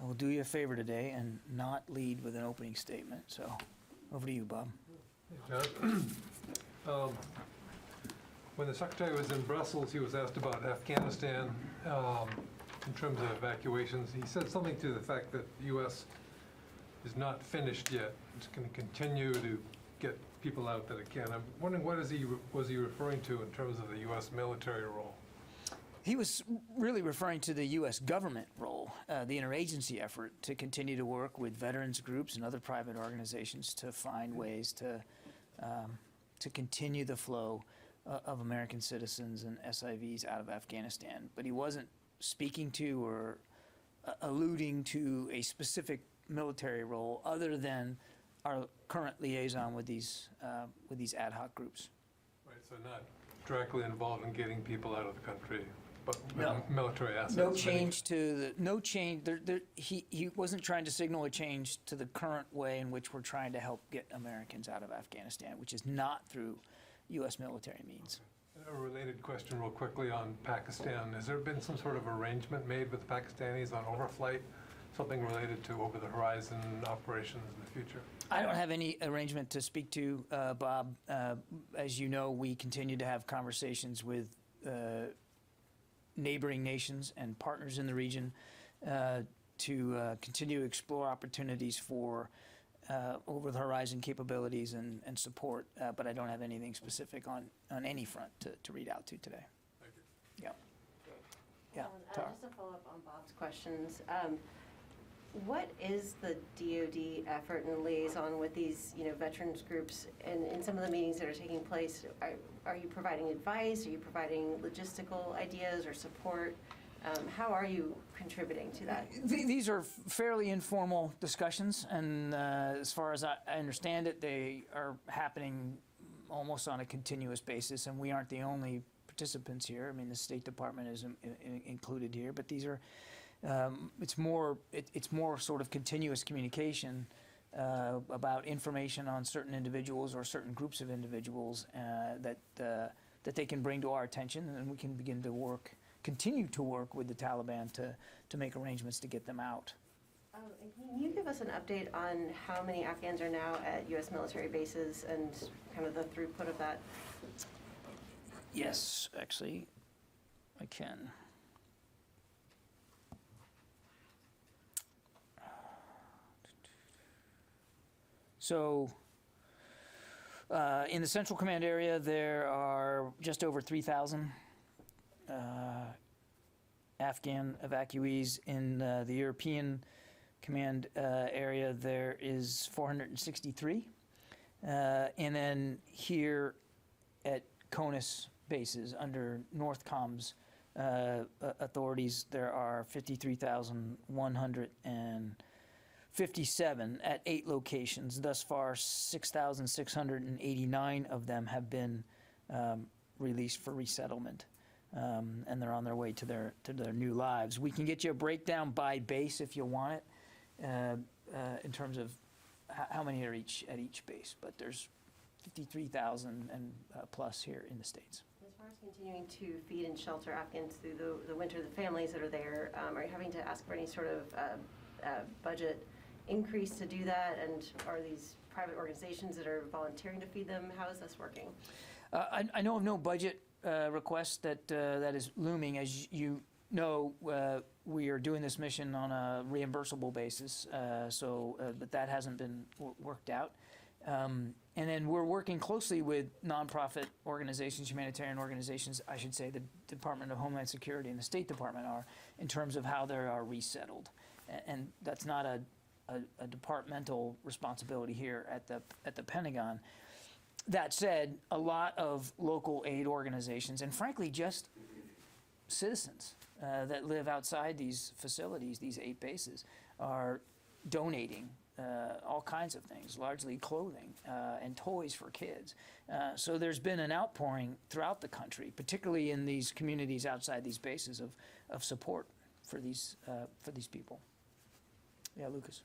I will do you a favor today and not lead with an opening statement. So, over to you, Bob. Hey, John. When the Secretary was in Brussels, he was asked about Afghanistan in terms of evacuations. He said something to the fact that the U.S. is not finished yet. It's going to continue to get people out that it can. I'm wondering what was he referring to in terms of the U.S. military role? He was really referring to the U.S. government role, the interagency effort to continue to work with veterans groups and other private organizations to find ways to continue the flow of American citizens and SIVs out of Afghanistan. But he wasn't speaking to or alluding to a specific military role other than our current liaison with these ad hoc groups. Right, so not directly involved in getting people out of the country, but No. military assets. No change to the, no change, he wasn't trying to signal a change to the current way in which we're trying to help get Americans out of Afghanistan, which is not through U.S. military means. A related question real quickly on Pakistan. Has there been some sort of arrangement made with the Pakistanis on overflight, something related to over-the-horizon operations in the future? I don't have any arrangement to speak to, Bob. As you know, we continue to have conversations with neighboring nations and partners in the region to continue to explore opportunities for over-the-horizon capabilities and support, but I don't have anything specific on any front to read out to today. Thank you. Yeah. Yeah. Tara. Just to follow up on Bob's questions, what is the DoD effort and liaison with these, veterans groups, and in some of the meetings that are taking place? Are you providing advice? Are you providing logistical ideas or support? How are you contributing to that? These are fairly informal discussions, and as far as I understand it, they are happening almost on a continuous basis, and we aren't the only participants here. I mean, the State Department is included here, but these are, it's more sort of continuous communication about information on certain individuals or certain groups of individuals that they can bring to our attention, and we can begin to continue to work with the Taliban to make arrangements to get them out. And can you give us an update on how many Afghans are now at U.S. military bases and kind of the throughput of that? Yes, actually, I can. So, in the Central Command area, there are just over 3,000 Afghan evacuees. In the European Command area, there is 463. And then here at CONUS bases under NORTHCOM's authorities, there are 53,157 at 8 locations. Thus far, 6,689 of them have been released for resettlement. And they're on their way to their new lives. We can get you a breakdown by base if you want it, in terms of how many are at each base. But there's 53,000 and plus here in the States. As far as continuing to feed and shelter Afghans through the winter, the families that are there, are you having to ask for any sort of budget increase to do that? And are these private organizations that are volunteering to feed them? How is this working? I know of no budget request that is looming. As you know, we are doing this mission on a reimbursable basis, but that hasn't been worked out. And then we're working closely with nonprofit organizations, humanitarian organizations, I should say, the Department of Homeland Security and the State Department are, in terms of how they are resettled. And that's not a departmental responsibility here at the Pentagon. That said, a lot of local aid organizations, and frankly just citizens that live outside these facilities, these 8 bases, are donating all kinds of things, largely clothing and toys for kids. So there's been an outpouring throughout the country, particularly in these communities outside these bases, of support for these people. Yeah, Lucas.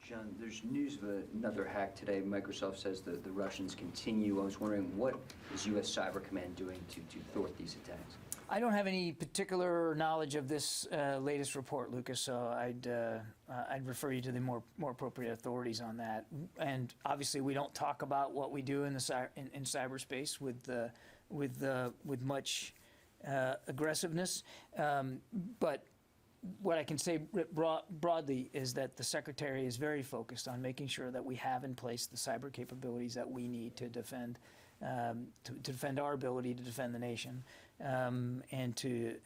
John, there's news of another hack today. Microsoft says the Russians continue. I was wondering, what is U.S. Cyber Command doing to thwart these attacks? I don't have any particular knowledge of this latest report, Lucas, so I'd refer you to the more appropriate authorities on that. And obviously, we don't talk about what we do in the in cyberspace with much aggressiveness. But what I can say broadly is that the Secretary is very focused on making sure that we have in place the cyber capabilities that we need to defend our ability to defend the nation, and to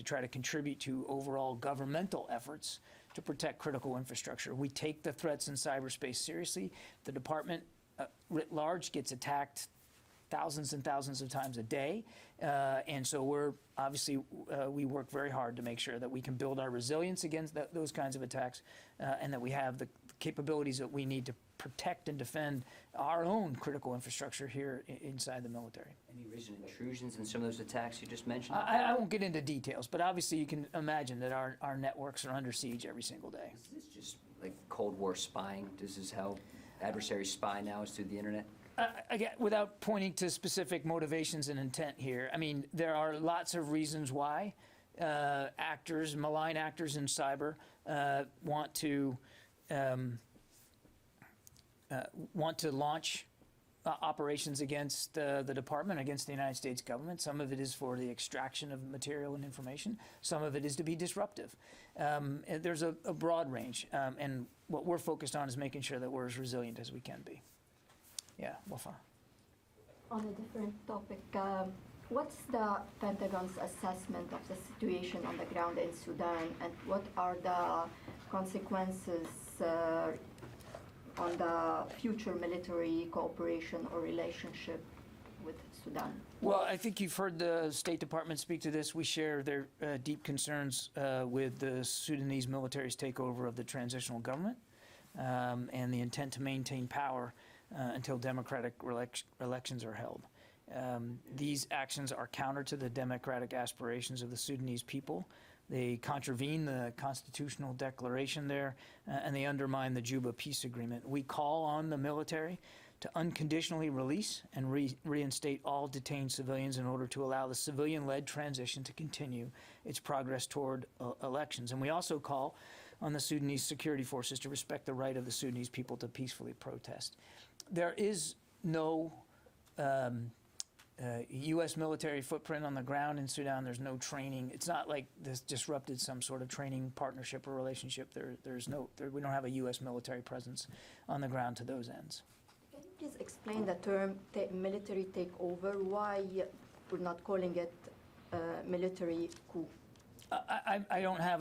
try to contribute to overall governmental efforts to protect critical infrastructure. We take the threats in cyberspace seriously. The department writ large gets attacked thousands and thousands of times a day, and so we work very hard to make sure that we can build our resilience against those kinds of attacks, and that we have the capabilities that we need to protect and defend our own critical infrastructure here inside the military. Any recent intrusions in some of those attacks you just mentioned? I won't get into details, but obviously you can imagine that our networks are under siege every single day. Is this just like Cold War spying? This is how adversaries spy now, is through the internet? Again, without pointing to specific motivations and intent here, I mean, there are lots of reasons why malign actors in cyber want to launch operations against the department, against the United States government. Some of it is for the extraction of material and information. Some of it is to be disruptive. There's a broad range, and what we're focused on is making sure that we're as resilient as we can be. Yeah, Wafa. On a different topic, what's the Pentagon's assessment of the situation on the ground in Sudan, and what are the consequences on the future military cooperation or relationship with Sudan? Well, I think you've heard the State Department speak to this. We share their deep concerns with the Sudanese military's takeover of the transitional government, and the intent to maintain power until democratic elections are held. These actions are counter to the democratic aspirations of the Sudanese people. They contravene the constitutional declaration there, and they undermine the Juba peace agreement. We call on the military to unconditionally release and reinstate all detained civilians in order to allow the civilian-led transition to continue its progress toward elections. And we also call on the Sudanese security forces to respect the right of the Sudanese people to peacefully protest. There is no U.S. military footprint on the ground in Sudan. There's no training. It's not like this disrupted some sort of training partnership or relationship. We don't have a U.S. military presence on the ground to those ends. Can you please explain the term military takeover? Why we're not calling it military coup? I don't have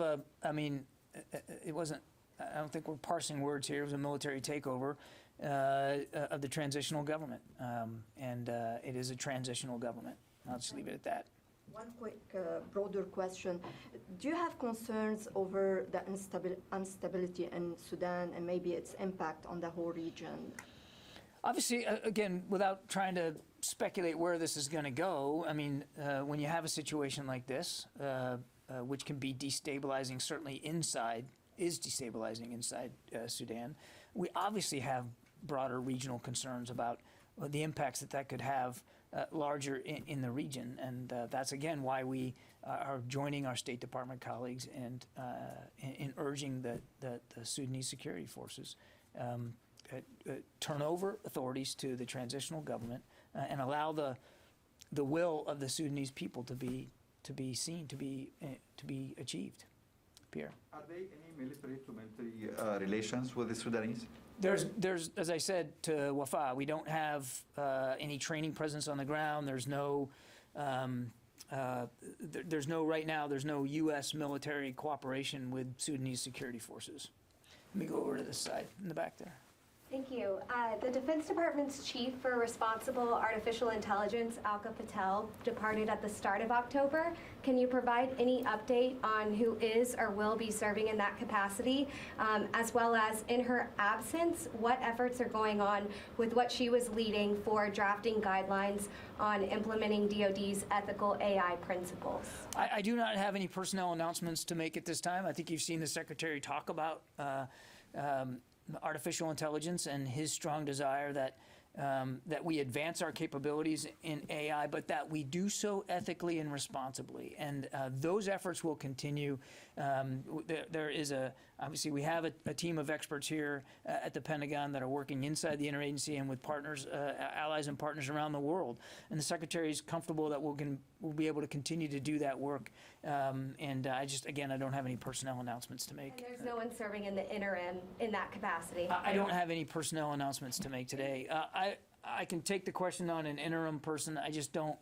it wasn't, I don't think we're parsing words here. It was a military takeover of the transitional government, and it is a transitional government. I'll just leave it at that. One quick broader question. Do you have concerns over the instability in Sudan and maybe its impact on the whole region? Obviously, again, without trying to speculate where this is going to go, I mean, when you have a situation like this, which can be destabilizing, certainly is destabilizing inside Sudan, we obviously have broader regional concerns about the impacts that could have larger in the region, and that's again why we are joining our State Department colleagues and in urging the Sudanese security forces turn over authorities to the transitional government and allow the will of the Sudanese people to be seen, to be achieved. Pierre. Are there any military relations with the Sudanese? There's, as I said to Wafa, we don't have any training presence on the ground. There's no right now. There's no U.S. military cooperation with Sudanese security forces. Let me go over to this side in the back there. Thank you. The Defense Department's Chief for Responsible Artificial Intelligence, Alka Patel, departed at the start of October. Can you provide any update on who is or will be serving in that capacity, as well as, in her absence, what efforts are going on with what she was leading for drafting guidelines on implementing DoD's ethical AI principles? I do not have any personnel announcements to make at this time. I think you've seen the Secretary talk about artificial intelligence and his strong desire that that we advance our capabilities in AI, but that we do so ethically and responsibly. And those efforts will continue. There is obviously we have a team of experts here at the Pentagon that are working inside the interagency and with partners, allies and partners around the world. And the Secretary is comfortable that we'll be able to continue to do that work. And I don't have any personnel announcements to make. And there's no one serving in the interim in that capacity? I don't have any personnel announcements to make today. I can take the question on an interim person. I don't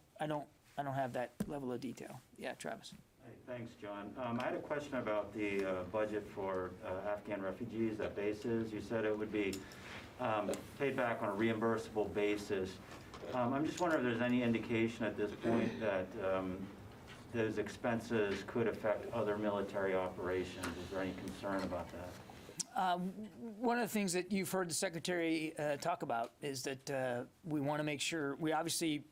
have that level of detail. Yeah, Travis. Hey, thanks, John. I had a question about the budget for Afghan refugees at bases. You said it would be paid back on a reimbursable basis. I'm just wondering if there's any indication at this point that those expenses could affect other military operations. Is there any concern about that? One of the things that you've heard the Secretary talk about is that we want to make sure, we obviously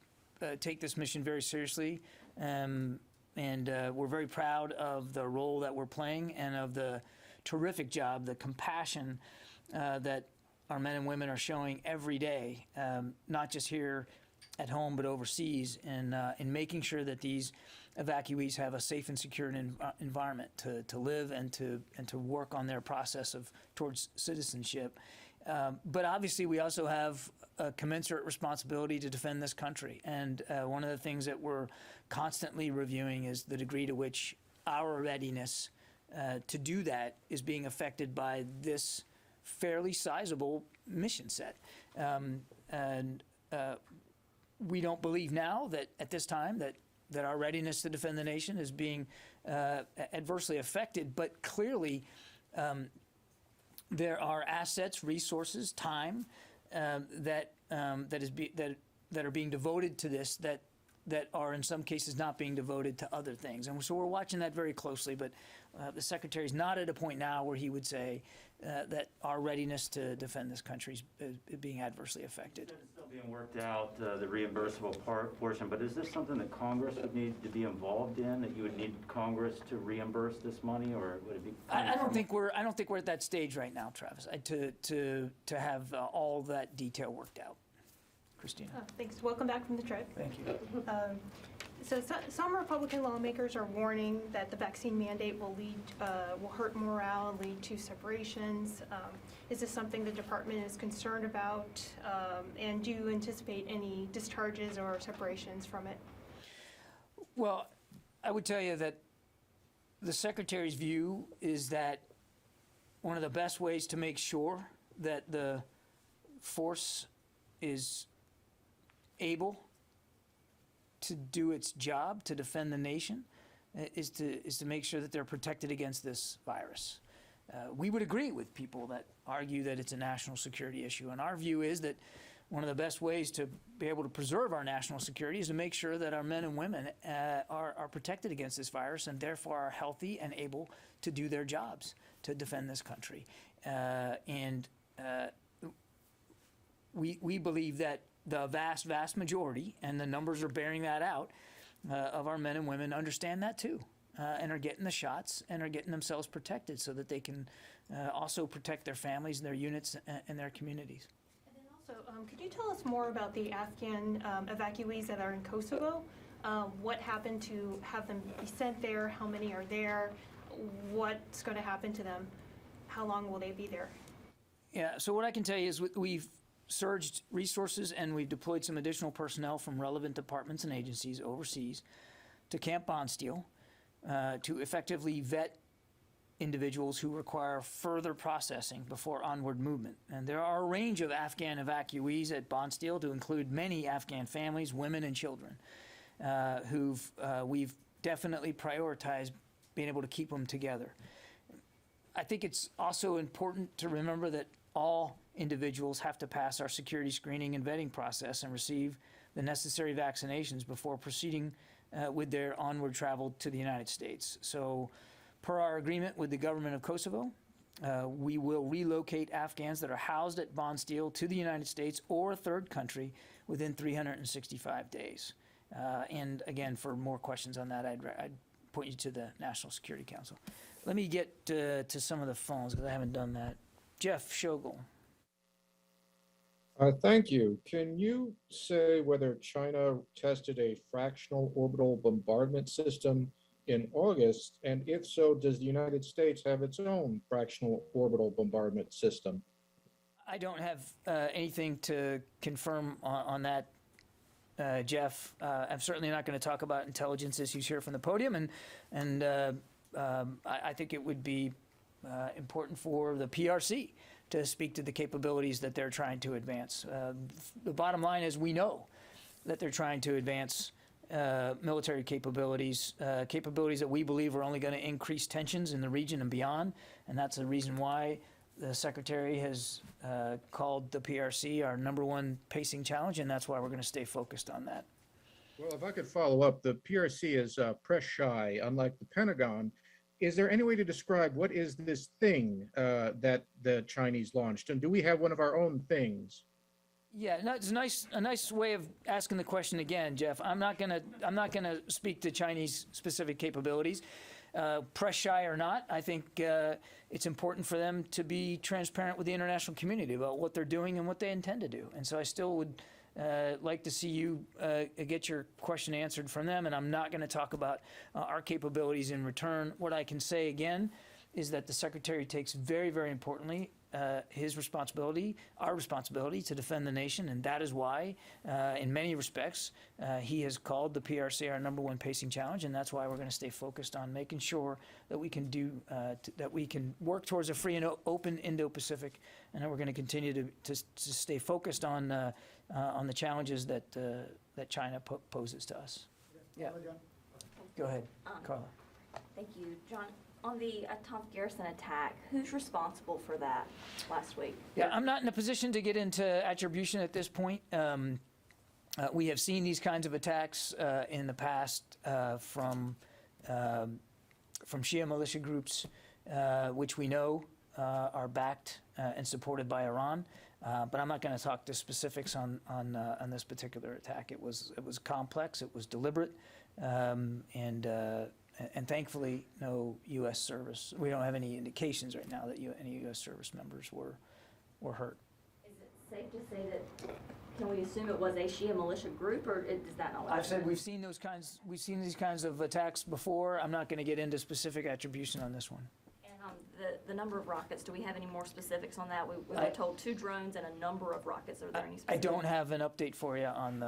take this mission very seriously, and we're very proud of the role that we're playing and of the terrific job, the compassion that our men and women are showing every day, not just here at home but overseas, in making sure that these evacuees have a safe and secure environment to live and to work on their process towards citizenship. But obviously we also have a commensurate responsibility to defend this country. And one of the things that we're constantly reviewing is the degree to which our readiness to do that is being affected by this fairly sizable mission set. And we don't believe now that at this time that our readiness to defend the nation is being adversely affected, but clearly there are assets, resources, time that are being devoted to this that are in some cases not being devoted to other things. And so we're watching that very closely, but the Secretary's not at a point now where he would say that our readiness to defend this country is being adversely affected. It's still being worked out, the reimbursable portion, but is this something that Congress would need to be involved in, that you would need Congress to reimburse this money, or would it be? I don't think we're at that stage right now, Travis, to have all that detail worked out. Christina. Thanks. Welcome back from the trip. Thank you. So some Republican lawmakers are warning that the vaccine mandate will hurt morale, lead to separations. Is this something the department is concerned about? And do you anticipate any discharges or separations from it? Well, I would tell you that the Secretary's view is that one of the best ways to make sure that the force is able to do its job to defend the nation is to make sure that they're protected against this virus. We would agree with people that argue that it's a national security issue, and our view is that one of the best ways to be able to preserve our national security is to make sure that our men and women are protected against this virus and therefore are healthy and able to do their jobs to defend this country. We believe that the vast majority, and the numbers are bearing that out, of our men and women understand that too, and are getting the shots and are getting themselves protected so that they can also protect their families and their units and their communities. And then also, could you tell us more about the Afghan evacuees that are in Kosovo? What happened to have them be sent there? How many are there? What's going to happen to them? How long will they be there? Yeah, so what I can tell you is we've surged resources and we've deployed some additional personnel from relevant departments and agencies overseas to Camp Bondsteel to effectively vet individuals who require further processing before onward movement. And there are a range of Afghan evacuees at Bondsteel, to include many Afghan families, women and children, we've definitely prioritized being able to keep them together. I think it's also important to remember that all individuals have to pass our security screening and vetting process and receive the necessary vaccinations before proceeding with their onward travel to the United States. So, per our agreement with the government of Kosovo, we will relocate Afghans that are housed at Bondsteel to the United States or a third country within 365 days. And again, for more questions on that, I'd point you to the National Security Council. Let me get to some of the phones because I haven't done that. Jeff Shogel. Thank you. Can you say whether China tested a fractional orbital bombardment system in August? And if so, does the United States have its own fractional orbital bombardment system? I don't have anything to confirm on that, Jeff. I'm certainly not going to talk about intelligence issues here from the podium, and I think it would be important for the PRC to speak to the capabilities that they're trying to advance. The bottom line is we know that they're trying to advance military capabilities, capabilities that we believe are only going to increase tensions in the region and beyond, and that's the reason why the Secretary has called the PRC our #1 pacing challenge, and that's why we're going to stay focused on that. Well, if I could follow up, the PRC is press shy, unlike the Pentagon. Is there any way to describe what is this thing that the Chinese launched? And do we have one of our own things? Yeah, no, it's a nice way of asking the question again, Jeff. I'm not gonna speak to Chinese specific capabilities, press shy or not. I think it's important for them to be transparent with the international community about what they're doing and what they intend to do. And so I still would like to see you get your question answered from them, and I'm not going to talk about our capabilities in return. What I can say again is that the Secretary takes very, very importantly his responsibility, our responsibility to defend the nation, and that is why, in many respects, he has called the PRC our #1 pacing challenge, and that's why we're going to stay focused on making sure that we can do that we can work towards a free and open Indo-Pacific, and that we're going to continue to stay focused on the challenges that that China poses to us. Yeah. Go ahead, Carla. Thank you, John. On the Garrison attack, who's responsible for that last week? Yeah, I'm not in a position to get into attribution at this point. We have seen these kinds of attacks in the past from Shia militia groups, which we know are backed and supported by Iran. But I'm not going to talk to specifics on this particular attack. It was complex. It was deliberate, and thankfully, no U.S. service. We don't have any indications right now that any U.S. service members were hurt. Is it safe to say that? Can we assume it was a Shia militia group, or does that not? I've said we've seen these kinds of attacks before. I'm not going to get into specific attribution on this one. The number of rockets, do we have any more specifics on that? We were told 2 drones and a number of rockets. Are there any specifics? I don't have an update for you on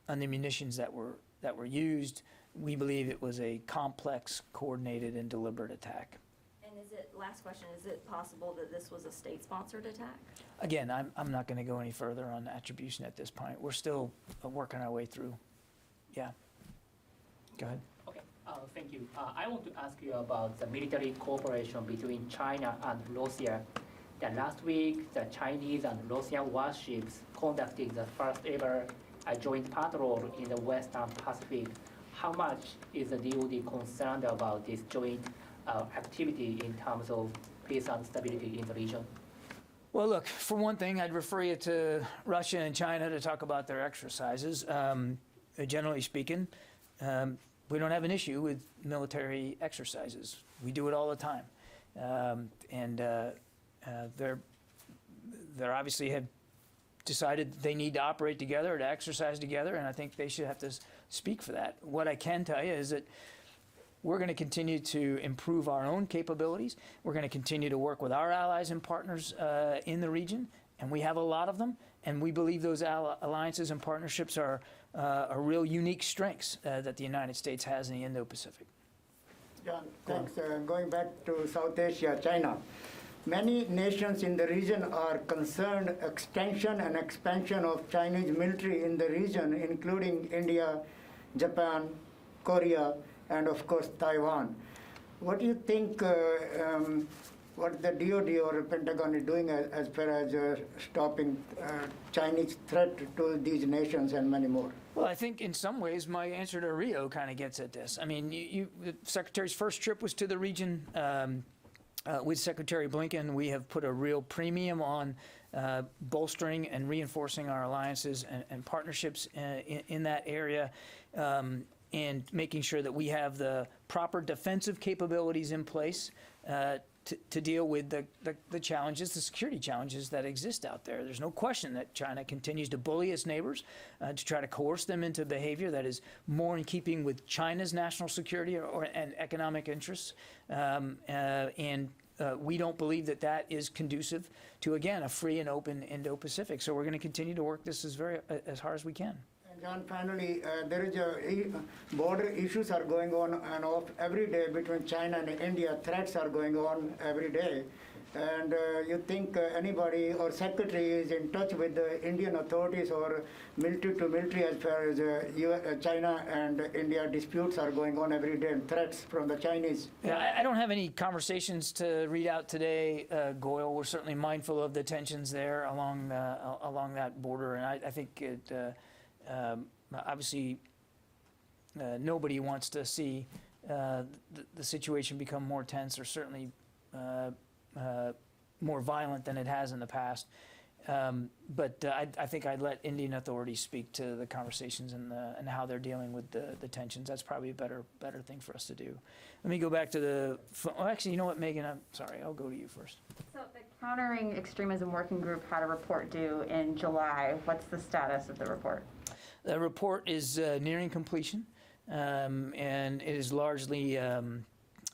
the munitions that were used. We believe it was a complex, coordinated, and deliberate attack. And last question, is it possible that this was a state-sponsored attack? Again, I'm not going to go any further on attribution at this point. We're still working our way through. Yeah. Go ahead. Thank you. I want to ask you about the military cooperation between China and Russia. Last week, the Chinese and Russian warships conducted the first ever joint patrol in the Western Pacific. How much is the DoD concerned about this joint activity in terms of peace and stability in the region? Well, look, for one thing, I'd refer you to Russia and China to talk about their exercises. Generally speaking, we don't have an issue with military exercises. We do it all the time. They're obviously have decided they need to operate together, to exercise together, and I think they should have to speak for that. What I can tell you is that we're going to continue to improve our own capabilities. We're going to continue to work with our allies and partners in the region, and we have a lot of them, and we believe those alliances and partnerships are real unique strengths that the United States has in the Indo-Pacific. John, thanks. Going back to South Asia, China. Many nations in the region are concerned extension and expansion of Chinese military in the region, including India, Japan, Korea, and of course Taiwan. What do you think what the DoD or Pentagon is doing as far as stopping Chinese threat to these nations and many more? Well, I think in some ways my answer to Rio kind of gets at this. I mean, the Secretary's first trip was to the region. With Secretary Blinken, we have put a real premium on bolstering and reinforcing our alliances and partnerships in that area, and making sure that we have the proper defensive capabilities in place to deal with the challenges, the security challenges that exist out there. There's no question that China continues to bully its neighbors, to try to coerce them into behavior that is more in keeping with China's national security and economic interests. We don't believe that that is conducive to, again, a free and open Indo-Pacific. So we're going to continue to work this as hard as we can. And John, finally, there is border issues are going on and off every day between China and India. Threats are going on every day. And you think anybody or secretary is in touch with the Indian authorities or military to military as far as China and India disputes are going on every day and threats from the Chinese? Yeah, I don't have any conversations to read out today, Goyle. We're certainly mindful of the tensions there along that border, and I think it, obviously nobody wants to see the situation become more tense or certainly more violent than it has in the past. But I think I'd let Indian authorities speak to the conversations and how they're dealing with the tensions. That's probably a better thing for us to do. Let me go back to actually, you know what, Megan, I'm sorry, I'll go to you first. So the Countering Extremism Working Group had a report due in July. What's the status of the report? The report is nearing completion, and it is largely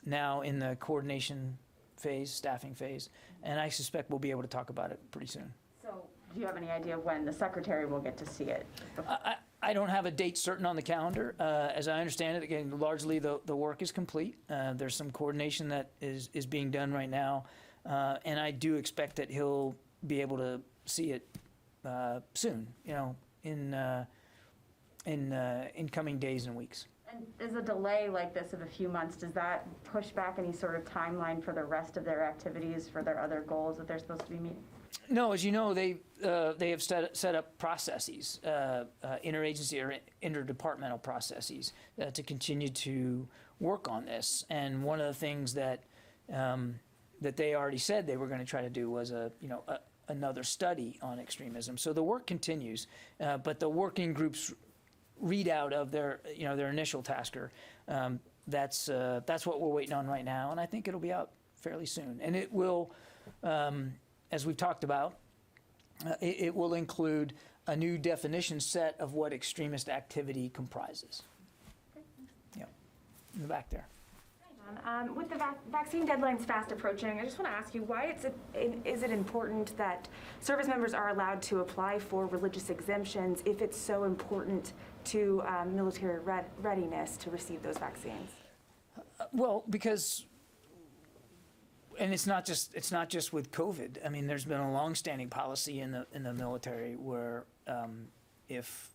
now in the coordination phase, staffing phase, and I suspect we'll be able to talk about it pretty soon. So do you have any idea when the secretary will get to see it? I don't have a date certain on the calendar. As I understand it, again, largely the work is complete. There's some coordination that is being done right now, and I do expect that he'll be able to see it soon, you know, in coming days and weeks. And is a delay like this of a few months, does that push back any sort of timeline for the rest of their activities, for their other goals that they're supposed to be meeting? No, as you know, they have set up processes, interagency or interdepartmental processes to continue to work on this. And one of the things that they already said they were going to try to do was another study on extremism. So the work continues, but the working groups readout of their initial tasker, that's what we're waiting on right now, and I think it'll be out fairly soon. And it will, as we've talked about, it will include a new definition set of what extremist activity comprises. Yeah, in the back there. With the vaccine deadlines fast approaching, I just want to ask you, why is it important that service members are allowed to apply for religious exemptions if it's so important to military readiness to receive those vaccines? Well, because, and it's not just with COVID. I mean, there's been a long-standing policy in the military where if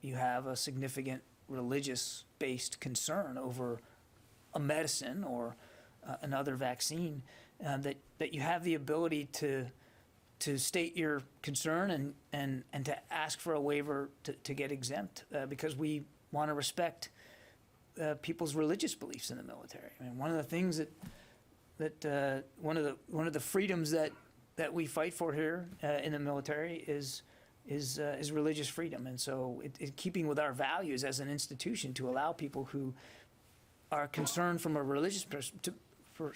you have a significant religious-based concern over a medicine or another vaccine, that you have the ability to state your concern and to ask for a waiver to get exempt, because we want to respect people's religious beliefs in the military. I mean, one of the things that one of the freedoms that we fight for here in the military is religious freedom, and so keeping with our values as an institution to allow people who are concerned from a religious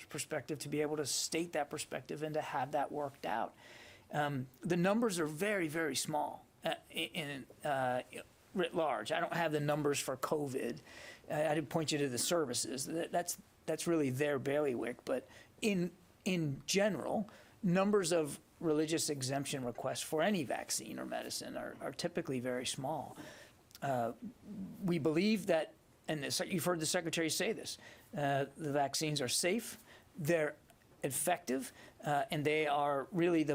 perspective to be able to state that perspective and to have that worked out. The numbers are very, very small writ large. I don't have the numbers for COVID. I did point you to the services. That's really their bailiwick. But in general, numbers of religious exemption requests for any vaccine or medicine are typically very small. We believe that, and you've heard the Secretary say this, the vaccines are safe, they're effective, and they are really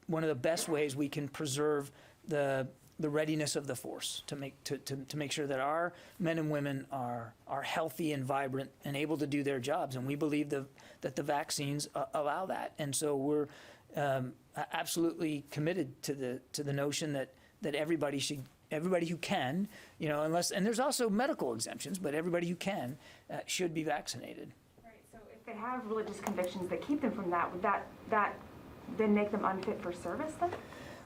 one of the best ways we can preserve the readiness of the force to make sure that our men and women are healthy and vibrant and able to do their jobs. And we believe that the vaccines allow that. And so we're absolutely committed to the notion that everybody who can, and there's also medical exemptions, but everybody who can should be vaccinated. Right, so if they have religious convictions that keep them from that, would that then make them unfit for service then?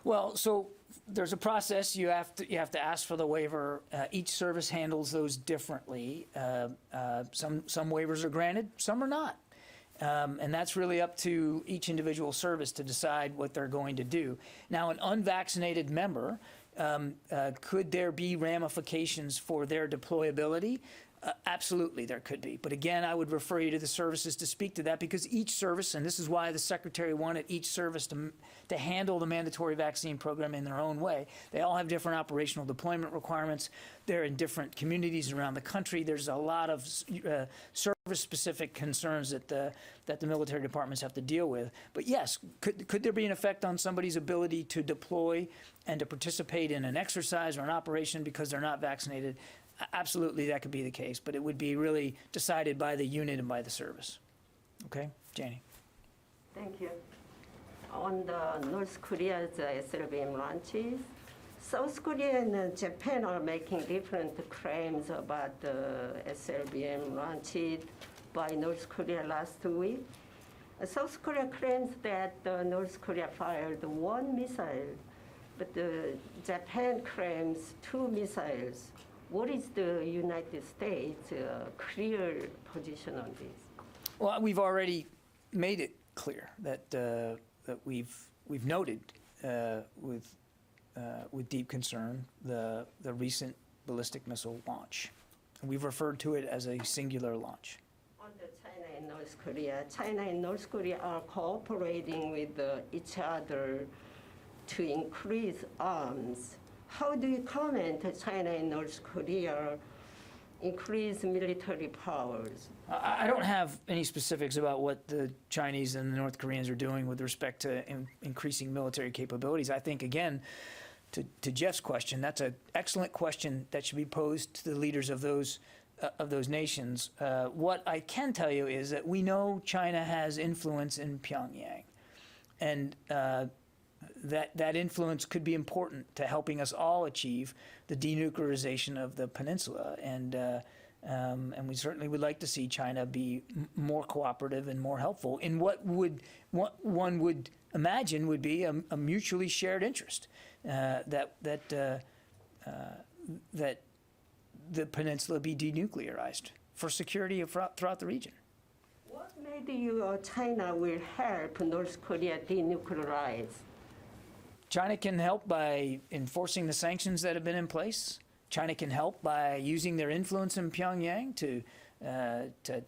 Well, so there's a process. You have to ask for the waiver. Each service handles those differently. Some waivers are granted, some are not. And that's really up to each individual service to decide what they're going to do. Now, an unvaccinated member, could there be ramifications for their deployability? Absolutely, there could be. But again, I would refer you to the services to speak to that, because each service, and this is why the Secretary wanted each service to handle the mandatory vaccine program in their own way. They all have different operational deployment requirements. They're in different communities around the country. There's a lot of service-specific concerns that the military departments have to deal with. But yes, could there be an effect on somebody's ability to deploy and to participate in an exercise or an operation because they're not vaccinated? Absolutely, that could be the case, but it would be really decided by the unit and by the service. Okay, Janie. Thank you. On the North Korea's SLBM launches, South Korea and Japan are making different claims about the SLBM launched by North Korea last week. South Korea claims that North Korea fired one missile, but Japan claims 2 missiles. What is the United States' clear position on this? Well, we've already made it clear that that we've noted with deep concern the recent ballistic missile launch. We've referred to it as a singular launch. On the China and North Korea are cooperating with each other to increase arms. How do you comment that China and North Korea increase military powers? I don't have any specifics about what the Chinese and the North Koreans are doing with respect to increasing military capabilities. I think, again, to Jeff's question, that's an excellent question that should be posed to the leaders of those nations. What I can tell you is that we know China has influence in Pyongyang, and that influence could be important to helping us all achieve the denuclearization of the peninsula. And we certainly would like to see China be more cooperative and more helpful in what one would imagine would be a mutually shared interest, that the peninsula be denuclearized for security throughout the region. What made you or China will help North Korea denuclearize? China can help by enforcing the sanctions that have been in place. China can help by using their influence in Pyongyang to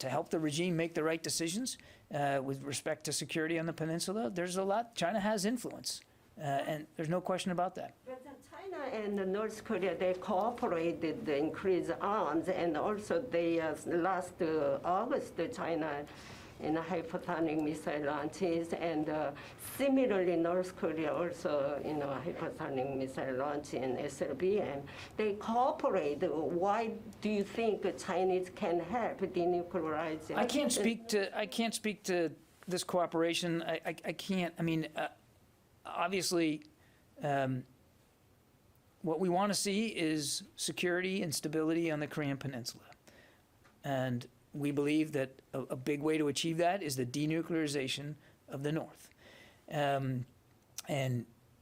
help the regime make the right decisions with respect to security on the peninsula. There's a lot. China has influence, and there's no question about that. But China and North Korea, they cooperated to increase arms, and also they last August, China in hypersonic missile launches, and similarly North Korea also, hypersonic missile launch in SLBM. They cooperate. Why do you think the Chinese can help denuclearize? I can't speak to this cooperation. I can't. I mean, obviously, what we want to see is security and stability on the Korean Peninsula, and we believe that a big way to achieve that is the denuclearization of the North. And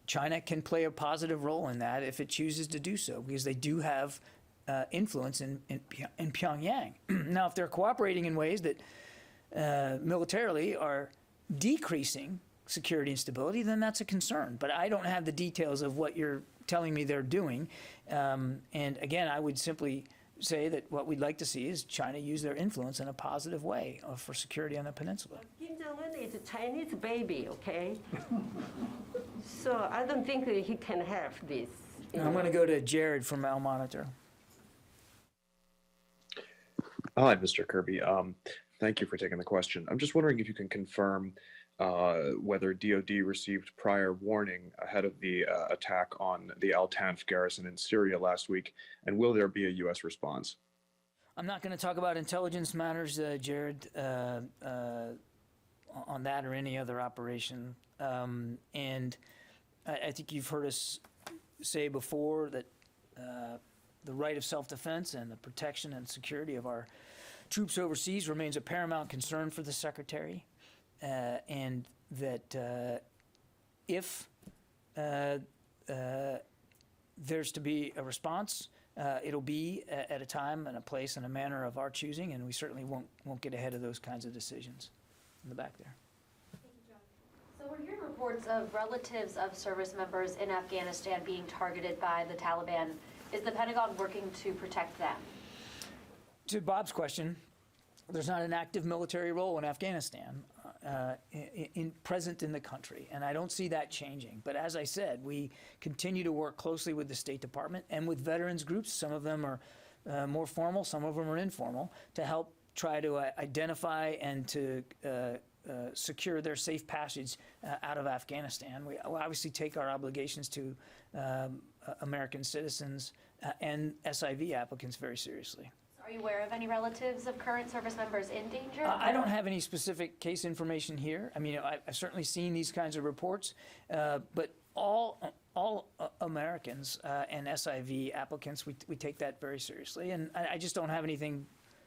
China can play a positive role in that if it chooses to do so, because they do have influence in Pyongyang. Now, if they're cooperating in ways that militarily are decreasing security and stability, then that's a concern. But I don't have the details of what you're telling me they're doing. And again, I would simply say that what we'd like to see is China use their influence in a positive way for security on the peninsula. Kim Jong-un is a Chinese baby, okay? So I don't think that he can have this. I'm going to go to Jared from Al Monitor. Hi, Mr. Kirby. Thank you for taking the question. I'm just wondering if you can confirm whether DoD received prior warning ahead of the attack on the Al-Tanf garrison in Syria last week, and will there be a U.S. response? I'm not going to talk about intelligence matters, Jared, on that or any other operation. And I think you've heard us say before that the right of self-defense and the protection and security of our troops overseas remains a paramount concern for the Secretary. And that if there's to be a response, it'll be at a time and a place and a manner of our choosing, and we certainly won't get ahead of those kinds of decisions. in the back there. So we're hearing reports of relatives of service members in Afghanistan being targeted by the Taliban. Is the Pentagon working to protect them? To Bob's question, there's not an active military role in Afghanistan present in the country, and I don't see that changing. But as I said, we continue to work closely with the State Department and with veterans groups. Some of them are more formal, some of them are informal, to help try to identify and to secure their safe passage out of Afghanistan. We obviously take our obligations to American citizens and SIV applicants very seriously. Are you aware of any relatives of current service members in danger? I don't have any specific case information here. I mean, I've certainly seen these kinds of reports, but all Americans and SIV applicants, we take that very seriously, and I just don't have anything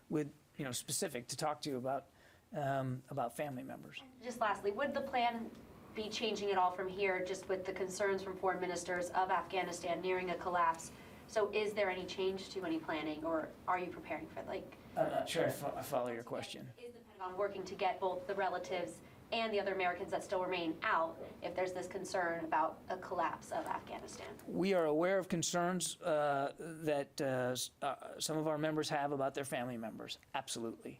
with specific to talk to you about family members. Just lastly, would the plan be changing at all from here, just with the concerns from foreign ministers of Afghanistan nearing a collapse? So is there any change to any planning, or are you preparing for, like... I'm not sure I follow your question. Is the Pentagon working to get both the relatives and the other Americans that still remain out if there's this concern about a collapse of Afghanistan? We are aware of concerns that some of our members have about their family members, absolutely.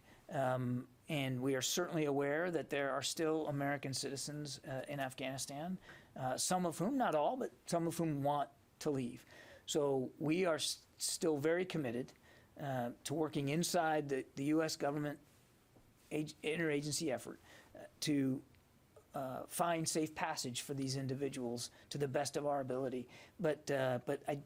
And we are certainly aware that there are still American citizens in Afghanistan, some of whom, not all, but some of whom want to leave. So we are still very committed to working inside the U.S. government interagency effort to find safe passage for these individuals to the best of our ability. But I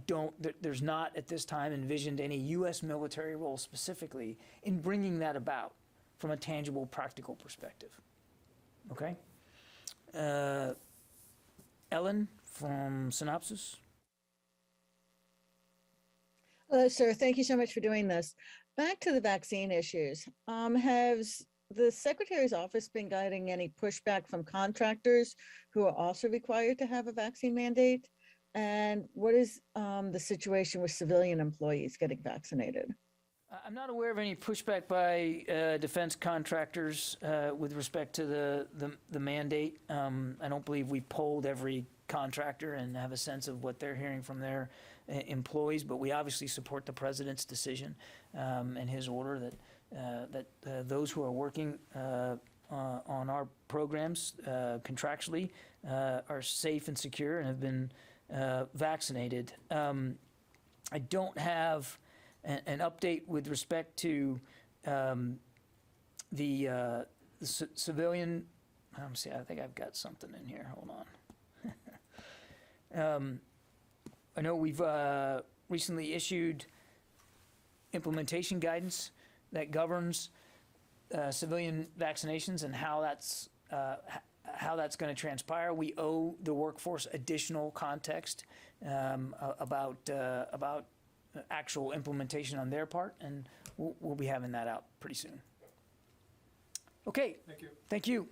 don't, there's not at this time envisioned any U.S. military role specifically in bringing that about from a tangible, practical perspective. Okay? Ellen from Synopsis. Hello, sir. Thank you so much for doing this. Back to the vaccine issues. Has the Secretary's office been getting any pushback from contractors who are also required to have a vaccine mandate? And what is the situation with civilian employees getting vaccinated? I'm not aware of any pushback by defense contractors with respect to the mandate. I don't believe we polled every contractor and have a sense of what they're hearing from their employees, but we obviously support the president's decision and his order that those who are working on our programs contractually are safe and secure and have been vaccinated. I don't have an update with respect to the civilian. Let me see, I think I've got something in here. Hold on. I know we've recently issued implementation guidance that governs civilian vaccinations and how that's going to transpire. We owe the workforce additional context about actual implementation on their part, and we'll be having that out pretty soon. Okay. Thank you. Thank you.